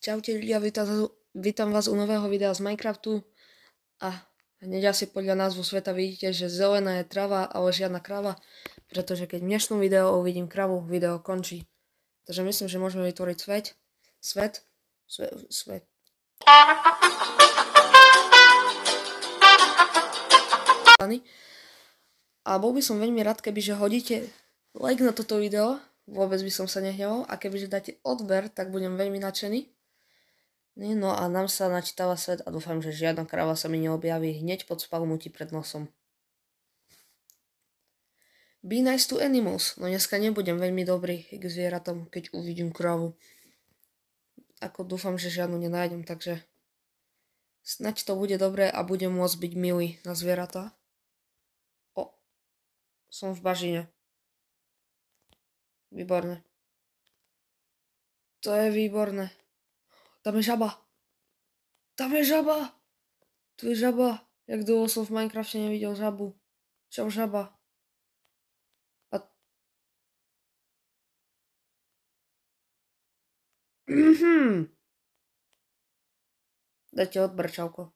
Čaute ľudia, vítam vás u nového videa z Minecraftu a hneď asi podľa názvu sveta vidíte, že zelená je trava, ale žiadna krava, pretože keď v dnešnom videu uvidím kravu, video končí. Takže myslím, že môžeme vytvoriť svet. A bol by som veľmi rád, kebyže hodíte like na toto video, vôbec by som sa nehneval, a kebyže dáte odber, tak budem veľmi nadšený. No a nám sa načítava svet a dúfam, že žiadna kráva sa mi neobjaví hneď pod spalmutí pred nosom. Be nice to animals, no dneska nebudem veľmi dobrý k zvieratom, keď uvidím krávu. Ako dúfam, že žiadnu nenájdem, takže snaď to bude dobré a budem môcť byť milý na zvieratá. Som v bažine. Výborné. To je výborné. Tam je žaba. Tam je žaba. Tu je žaba. Jak dlho som v Minecrafte nevidel žabu. Čau žaba. Dajte odber, čauko.